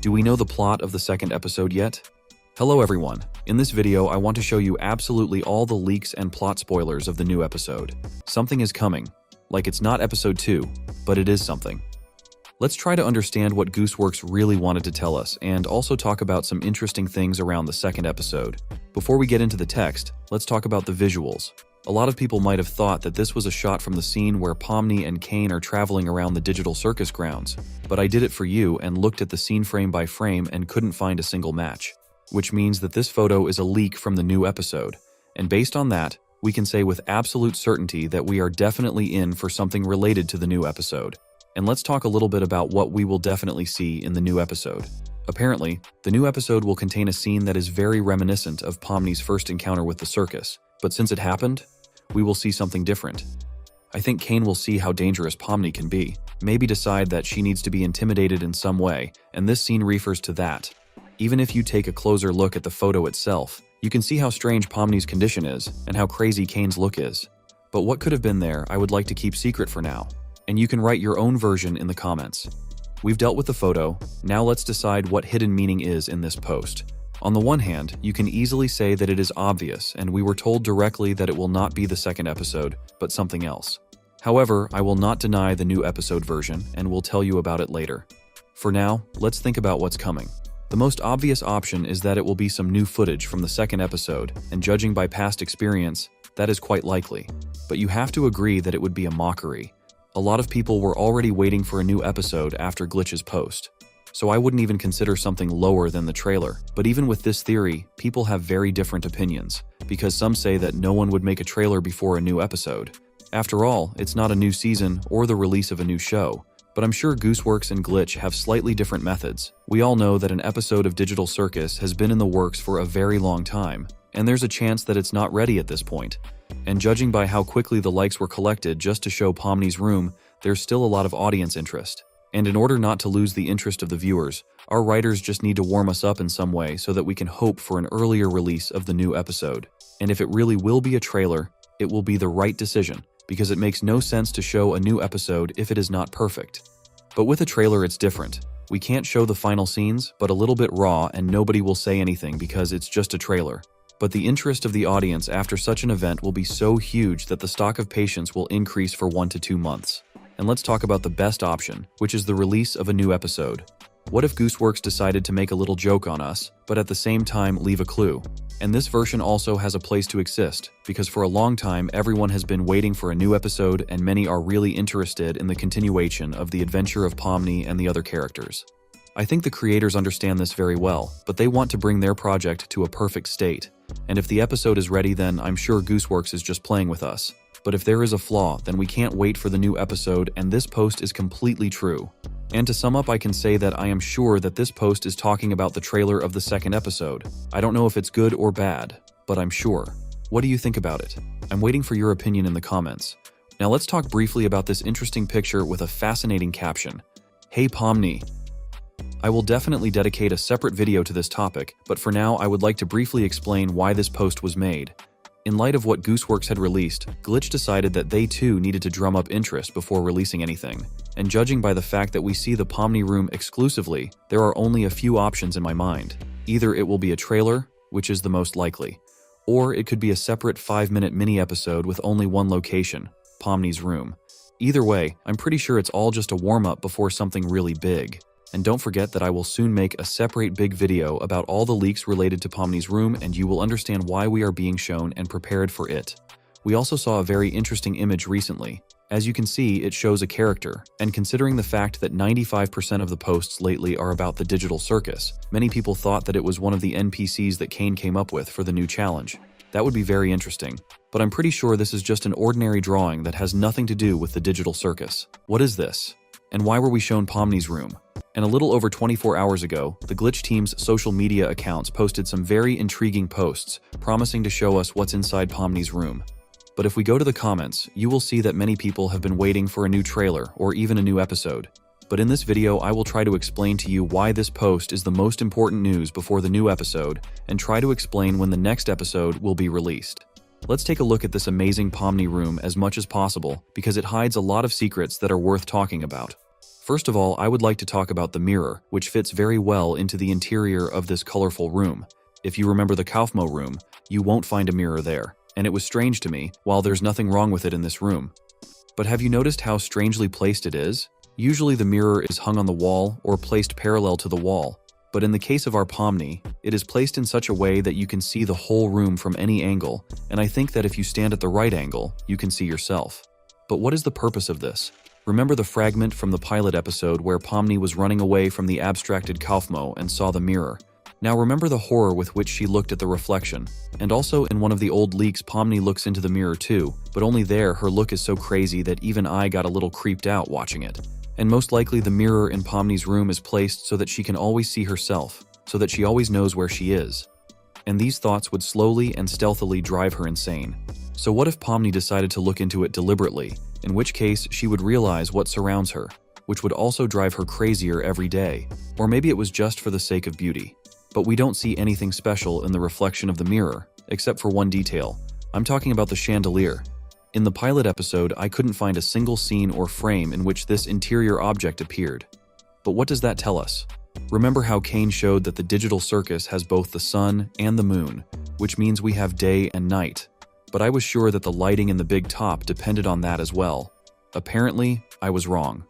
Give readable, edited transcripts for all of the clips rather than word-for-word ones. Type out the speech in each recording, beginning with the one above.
Do we know the plot of the second episode yet? Hello everyone. In this video, I want to show you absolutely all the leaks and plot spoilers of the new episode. Something is coming. Like it's not episode 2, but it is something. Let's try to understand what Gooseworx really wanted to tell us and also talk about some interesting things around the second episode. Before we get into the text, let's talk about the visuals. A lot of people might have thought that this was a shot from the scene where Pomni and Kane are traveling around the digital circus grounds, but I did it for you and looked at the scene frame by frame and couldn't find a single match, which means that this photo is a leak from the new episode. And based on that, we can say with absolute certainty that we are definitely in for something related to the new episode. And let's talk a little bit about what we will definitely see in the new episode. Apparently, the new episode will contain a scene that is very reminiscent of Pomni's first encounter with the circus, but since it happened, we will see something different. I think Kane will see how dangerous Pomni can be, maybe decide that she needs to be intimidated in some way, and this scene refers to that. Even if you take a closer look at the photo itself, you can see how strange Pomni's condition is and how crazy Kane's look is. But what could have been there, I would like to keep secret for now, and you can write your own version in the comments. We've dealt with the photo, now let's decide what hidden meaning is in this post. On the one hand, you can easily say that it is obvious and we were told directly that it will not be the second episode, but something else. However, I will not deny the new episode version and will tell you about it later. For now, let's think about what's coming. The most obvious option is that it will be some new footage from the second episode, and judging by past experience, that is quite likely. But you have to agree that it would be a mockery. A lot of people were already waiting for a new episode after Glitch's post. So I wouldn't even consider something lower than the trailer. But even with this theory, people have very different opinions, because some say that no one would make a trailer before a new episode. After all, it's not a new season or the release of a new show. But I'm sure Gooseworx and Glitch have slightly different methods. We all know that an episode of Digital Circus has been in the works for a very long time, and there's a chance that it's not ready at this point. And judging by how quickly the likes were collected just to show Pomni's room, there's still a lot of audience interest. And in order not to lose the interest of the viewers, our writers just need to warm us up in some way so that we can hope for an earlier release of the new episode. And if it really will be a trailer, it will be the right decision, because it makes no sense to show a new episode if it is not perfect. But with a trailer it's different. We can't show the final scenes, but a little bit raw and nobody will say anything because it's just a trailer. But the interest of the audience after such an event will be so huge that the stock of patience will increase for 1 to 2 months. And let's talk about the best option, which is the release of a new episode. What if Gooseworx decided to make a little joke on us, but at the same time leave a clue? And this version also has a place to exist, because for a long time everyone has been waiting for a new episode and many are really interested in the continuation of the adventure of Pomni and the other characters. I think the creators understand this very well, but they want to bring their project to a perfect state. And if the episode is ready, then I'm sure Gooseworx is just playing with us. But if there is a flaw, then we can't wait for the new episode, and this post is completely true. And to sum up, I can say that I am sure that this post is talking about the trailer of the second episode. I don't know if it's good or bad, but I'm sure. What do you think about it? I'm waiting for your opinion in the comments. Now let's talk briefly about this interesting picture with a fascinating caption. Hey Pomni. I will definitely dedicate a separate video to this topic, but for now I would like to briefly explain why this post was made. In light of what Gooseworx had released, Glitch decided that they too needed to drum up interest before releasing anything. And judging by the fact that we see the Pomni room exclusively, there are only a few options in my mind. Either it will be a trailer, which is the most likely, or it could be a separate 5-minute mini-episode with only one location, Pomni's room. Either way, I'm pretty sure it's all just a warm-up before something really big. And don't forget that I will soon make a separate big video about all the leaks related to Pomni's room, and you will understand why we are being shown and prepared for it. We also saw a very interesting image recently. As you can see, it shows a character, and considering the fact that 95% of the posts lately are about the digital circus, many people thought that it was one of the NPCs that Kane came up with for the new challenge. That would be very interesting, but I'm pretty sure this is just an ordinary drawing that has nothing to do with the digital circus. What is this? And why were we shown Pomni's room? And a little over 24 hours ago, the Glitch team's social media accounts posted some very intriguing posts, promising to show us what's inside Pomni's room. But if we go to the comments, you will see that many people have been waiting for a new trailer or even a new episode. But in this video, I will try to explain to you why this post is the most important news before the new episode, and try to explain when the next episode will be released. Let's take a look at this amazing Pomni room as much as possible, because it hides a lot of secrets that are worth talking about. First of all, I would like to talk about the mirror, which fits very well into the interior of this colorful room. If you remember the Kaufmo room, you won't find a mirror there, and it was strange to me, while there's nothing wrong with it in this room. But have you noticed how strangely placed it is? Usually the mirror is hung on the wall or placed parallel to the wall, but in the case of our Pomni, it is placed in such a way that you can see the whole room from any angle, and I think that if you stand at the right angle, you can see yourself. But what is the purpose of this? Remember the fragment from the pilot episode where Pomni was running away from the abstracted Kaufmo and saw the mirror? Now remember the horror with which she looked at the reflection. And also in one of the old leaks, Pomni looks into the mirror too, but only there her look is so crazy that even I got a little creeped out watching it. And most likely the mirror in Pomni's room is placed so that she can always see herself, so that she always knows where she is. And these thoughts would slowly and stealthily drive her insane. So what if Pomni decided to look into it deliberately, in which case she would realize what surrounds her, which would also drive her crazier every day. Or maybe it was just for the sake of beauty. But we don't see anything special in the reflection of the mirror, except for one detail. I'm talking about the chandelier. In the pilot episode, I couldn't find a single scene or frame in which this interior object appeared. But what does that tell us? Remember how Kane showed that the digital circus has both the sun and the moon, which means we have day and night. But I was sure that the lighting in the big top depended on that as well. Apparently, I was wrong.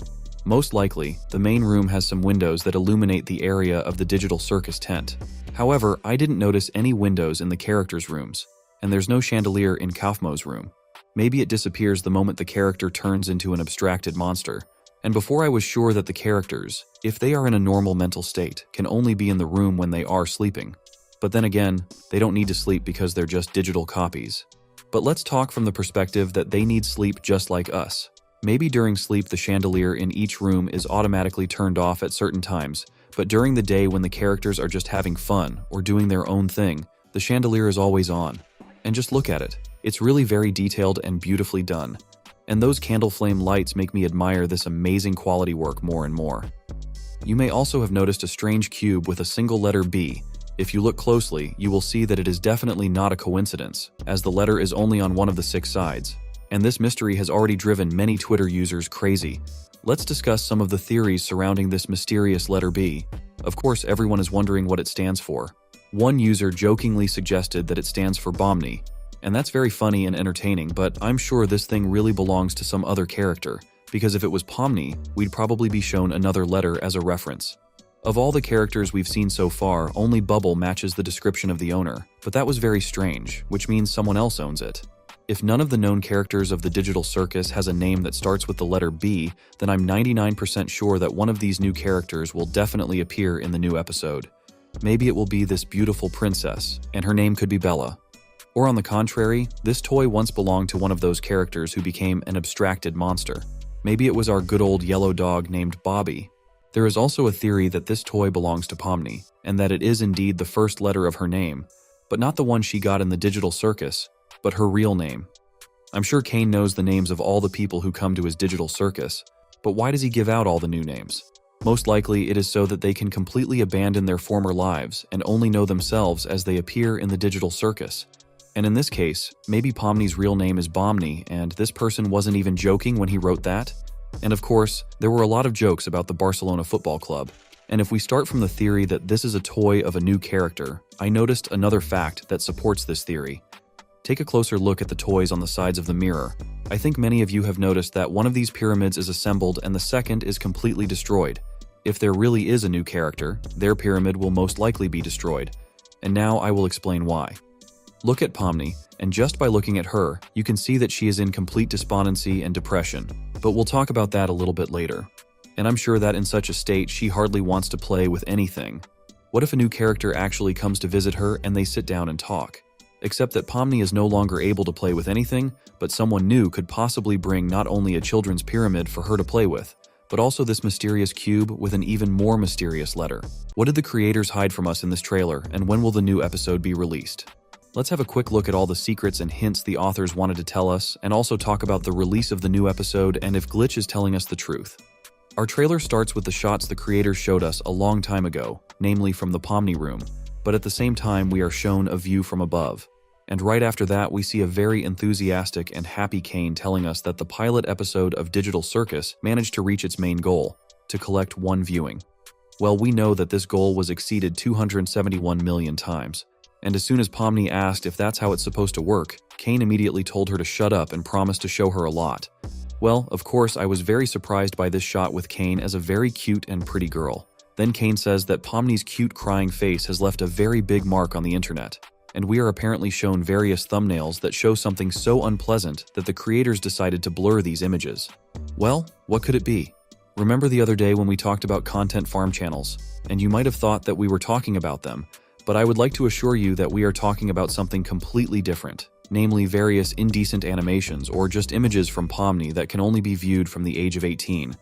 Most likely, the main room has some windows that illuminate the area of the digital circus tent. However, I didn't notice any windows in the characters' rooms, and there's no chandelier in Kaufmo's room. Maybe it disappears the moment the character turns into an abstracted monster. And before I was sure that the characters, if they are in a normal mental state, can only be in the room when they are sleeping. But then again, they don't need to sleep because they're just digital copies. But let's talk from the perspective that they need sleep just like us. Maybe during sleep the chandelier in each room is automatically turned off at certain times, but during the day when the characters are just having fun or doing their own thing, the chandelier is always on. And just look at it. It's really very detailed and beautifully done. And those candle flame lights make me admire this amazing quality work more and more. You may also have noticed a strange cube with a single letter B. If you look closely, you will see that it is definitely not a coincidence, as the letter is only on one of the 6 sides. And this mystery has already driven many Twitter users crazy. Let's discuss some of the theories surrounding this mysterious letter B. Of course, everyone is wondering what it stands for. One user jokingly suggested that it stands for Pomni, and that's very funny and entertaining, but I'm sure this thing really belongs to some other character, because if it was Pomni, we'd probably be shown another letter as a reference. Of all the characters we've seen so far, only Bubble matches the description of the owner, but that was very strange, which means someone else owns it. If none of the known characters of the digital circus has a name that starts with the letter B, then I'm 99% sure that one of these new characters will definitely appear in the new episode. Maybe it will be this beautiful princess, and her name could be Bella. Or on the contrary, this toy once belonged to one of those characters who became an abstracted monster. Maybe it was our good old yellow dog named Bobby. There is also a theory that this toy belongs to Pomni, and that it is indeed the first letter of her name, but not the one she got in the digital circus, but her real name. I'm sure Kane knows the names of all the people who come to his digital circus, but why does he give out all the new names? Most likely it is so that they can completely abandon their former lives and only know themselves as they appear in the digital circus. And in this case, maybe Pomni's real name is Bomni, and this person wasn't even joking when he wrote that? And of course, there were a lot of jokes about the Barcelona Football Club. And if we start from the theory that this is a toy of a new character, I noticed another fact that supports this theory. Take a closer look at the toys on the sides of the mirror. I think many of you have noticed that one of these pyramids is assembled and the second is completely destroyed. If there really is a new character, their pyramid will most likely be destroyed. And now I will explain why. Look at Pomni, and just by looking at her, you can see that she is in complete despondency and depression. But we'll talk about that a little bit later. And I'm sure that in such a state, she hardly wants to play with anything. What if a new character actually comes to visit her and they sit down and talk? Except that Pomni is no longer able to play with anything, but someone new could possibly bring not only a children's pyramid for her to play with, but also this mysterious cube with an even more mysterious letter. What did the creators hide from us in this trailer, and when will the new episode be released? Let's have a quick look at all the secrets and hints the authors wanted to tell us, and also talk about the release of the new episode and if Glitch is telling us the truth. Our trailer starts with the shots the creators showed us a long time ago, namely from the Pomni room, but at the same time we are shown a view from above. And right after that we see a very enthusiastic and happy Kane telling us that the pilot episode of Digital Circus managed to reach its main goal. to collect 1 viewing. Well, we know that this goal was exceeded 271 million times. And as soon as Pomni asked if that's how it's supposed to work, Kane immediately told her to shut up and promised to show her a lot. Well, of course, I was very surprised by this shot with Kane as a very cute and pretty girl. Then Kane says that Pomni's cute crying face has left a very big mark on the internet. And we are apparently shown various thumbnails that show something so unpleasant that the creators decided to blur these images. Well, what could it be? Remember the other day when we talked about content farm channels, and you might have thought that we were talking about them, but I would like to assure you that we are talking about something completely different, namely various indecent animations or just images from Pomni that can only be viewed from the age of 18.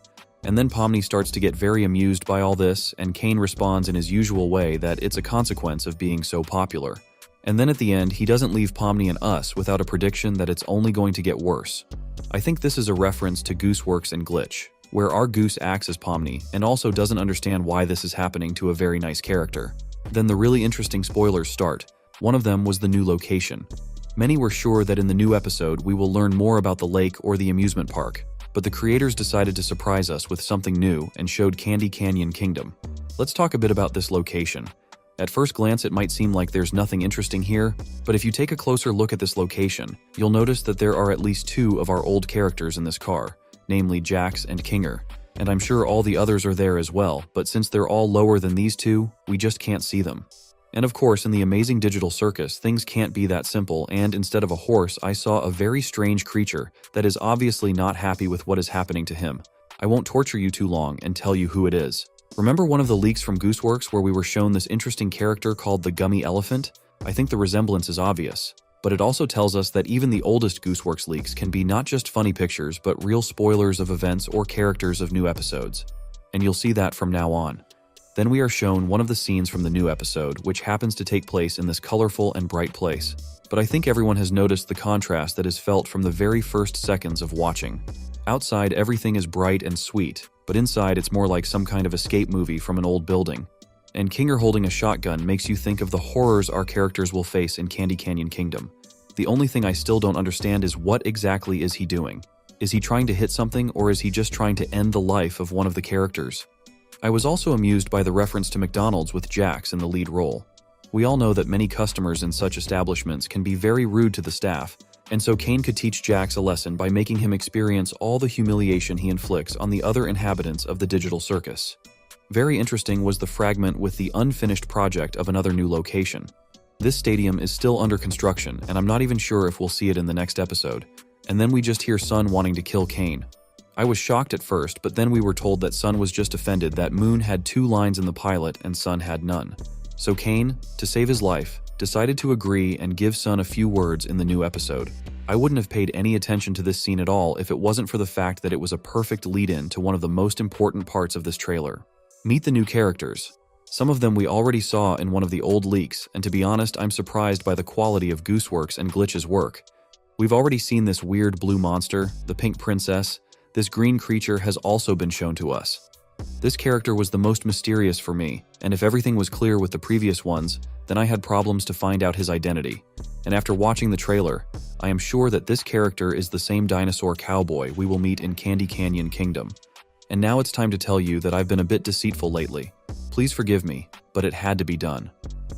And then Pomni starts to get very amused by all this, and Kane responds in his usual way that it's a consequence of being so popular. And then at the end, he doesn't leave Pomni and us without a prediction that it's only going to get worse. I think this is a reference to Gooseworx and Glitch, where our Goose acts as Pomni and also doesn't understand why this is happening to a very nice character. Then the really interesting spoilers start. One of them was the new location. Many were sure that in the new episode we will learn more about the lake or the amusement park, but the creators decided to surprise us with something new and showed Candy Canyon Kingdom. Let's talk a bit about this location. At first glance it might seem like there's nothing interesting here, but if you take a closer look at this location, you'll notice that there are at least 2 of our old characters in this car, namely Jax and Kinger. And I'm sure all the others are there as well, but since they're all lower than these 2, we just can't see them. And of course, in the amazing digital circus, things can't be that simple, and instead of a horse, I saw a very strange creature that is obviously not happy with what is happening to him. I won't torture you too long and tell you who it is. Remember one of the leaks from Gooseworx where we were shown this interesting character called the Gummy Elephant? I think the resemblance is obvious. But it also tells us that even the oldest Gooseworx leaks can be not just funny pictures, but real spoilers of events or characters of new episodes. And you'll see that from now on. Then we are shown one of the scenes from the new episode, which happens to take place in this colorful and bright place. But I think everyone has noticed the contrast that is felt from the very first seconds of watching. Outside, everything is bright and sweet, but inside it's more like some kind of escape movie from an old building. And Kinger holding a shotgun makes you think of the horrors our characters will face in Candy Canyon Kingdom. The only thing I still don't understand is what exactly is he doing? Is he trying to hit something, or is he just trying to end the life of one of the characters? I was also amused by the reference to McDonald's with Jax in the lead role. We all know that many customers in such establishments can be very rude to the staff, and so Kane could teach Jax a lesson by making him experience all the humiliation he inflicts on the other inhabitants of the digital circus. Very interesting was the fragment with the unfinished project of another new location. This stadium is still under construction, and I'm not even sure if we'll see it in the next episode. And then we just hear Sun wanting to kill Kane. I was shocked at first, but then we were told that Sun was just offended that Moon had 2 lines in the pilot and Sun had none. So Kane, to save his life, decided to agree and give Sun a few words in the new episode. I wouldn't have paid any attention to this scene at all if it wasn't for the fact that it was a perfect lead-in to one of the most important parts of this trailer. Meet the new characters. Some of them we already saw in one of the old leaks, and to be honest, I'm surprised by the quality of Gooseworx and Glitch's work. We've already seen this weird blue monster, the pink princess. This green creature has also been shown to us. This character was the most mysterious for me, and if everything was clear with the previous ones, then I had problems to find out his identity. And after watching the trailer, I am sure that this character is the same dinosaur cowboy we will meet in Candy Canyon Kingdom. And now it's time to tell you that I've been a bit deceitful lately. Please forgive me, but it had to be done.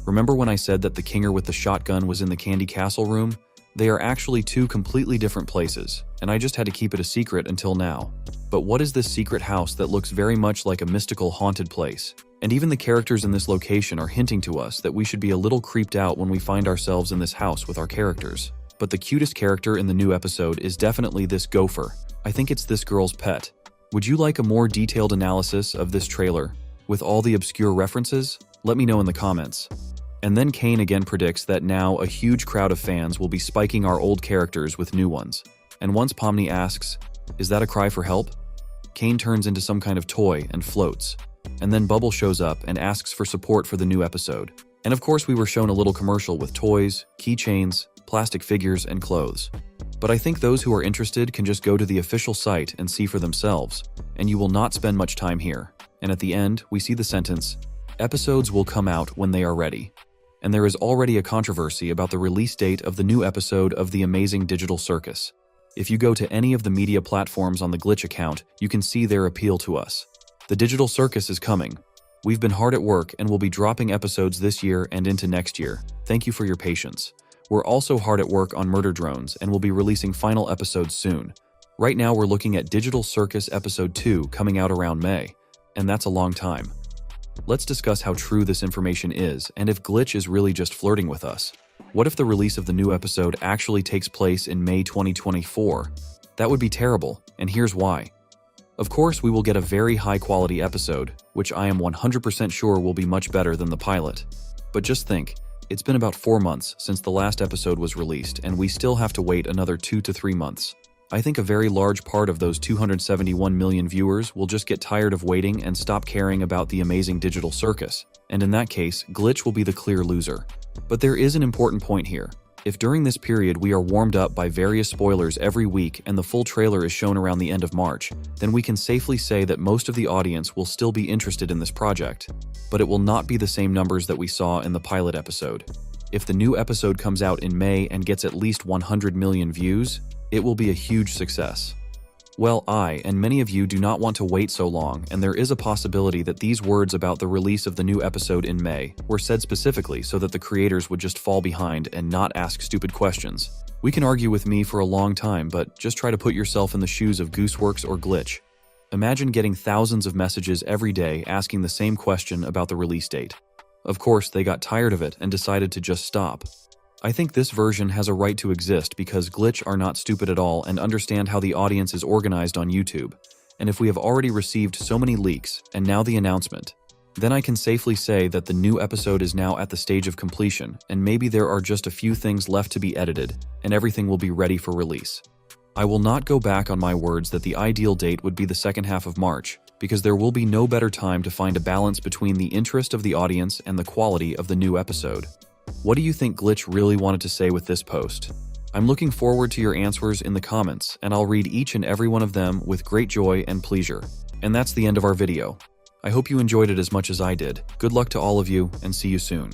Remember when I said that the Kinger with the shotgun was in the Candy Castle room? They are actually 2 completely different places, and I just had to keep it a secret until now. But what is this secret house that looks very much like a mystical haunted place? And even the characters in this location are hinting to us that we should be a little creeped out when we find ourselves in this house with our characters. But the cutest character in the new episode is definitely this gopher. I think it's this girl's pet. Would you like a more detailed analysis of this trailer, with all the obscure references? Let me know in the comments. And then Kane again predicts that now a huge crowd of fans will be spiking our old characters with new ones. And once Pomni asks, "Is that a cry for help?" Kane turns into some kind of toy and floats. And then Bubble shows up and asks for support for the new episode. And of course we were shown a little commercial with toys, keychains, plastic figures, and clothes. But I think those who are interested can just go to the official site and see for themselves, and you will not spend much time here. And at the end, we see the sentence, "Episodes will come out when they are ready." And there is already a controversy about the release date of the new episode of The Amazing Digital Circus. If you go to any of the media platforms on the Glitch account, you can see their appeal to us. The digital circus is coming. We've been hard at work and will be dropping episodes this year and into next year. Thank you for your patience. We're also hard at work on Murder Drones and will be releasing final episodes soon. Right now we're looking at Digital Circus Episode 2 coming out around May, and that's a long time. Let's discuss how true this information is and if Glitch is really just flirting with us. What if the release of the new episode actually takes place in May 2024? That would be terrible, and here's why. Of course, we will get a very high-quality episode, which I am 100% sure will be much better than the pilot. But just think, it's been about 4 months since the last episode was released, and we still have to wait another 2 to 3 months. I think a very large part of those 271 million viewers will just get tired of waiting and stop caring about the amazing digital circus, and in that case, Glitch will be the clear loser. But there is an important point here. If during this period we are warmed up by various spoilers every week and the full trailer is shown around the end of March, then we can safely say that most of the audience will still be interested in this project. But it will not be the same numbers that we saw in the pilot episode. If the new episode comes out in May and gets at least 100 million views, it will be a huge success. Well, I and many of you do not want to wait so long, and there is a possibility that these words about the release of the new episode in May were said specifically so that the creators would just fall behind and not ask stupid questions. We can argue with me for a long time, but just try to put yourself in the shoes of Gooseworx or Glitch. Imagine getting thousands of messages every day asking the same question about the release date. Of course, they got tired of it and decided to just stop. I think this version has a right to exist because Glitch are not stupid at all and understand how the audience is organized on YouTube. And if we have already received so many leaks, and now the announcement, then I can safely say that the new episode is now at the stage of completion, and maybe there are just a few things left to be edited, and everything will be ready for release. I will not go back on my words that the ideal date would be the second half of March, because there will be no better time to find a balance between the interest of the audience and the quality of the new episode. What do you think Glitch really wanted to say with this post? I'm looking forward to your answers in the comments, and I'll read each and every one of them with great joy and pleasure. And that's the end of our video. I hope you enjoyed it as much as I did. Good luck to all of you, and see you soon.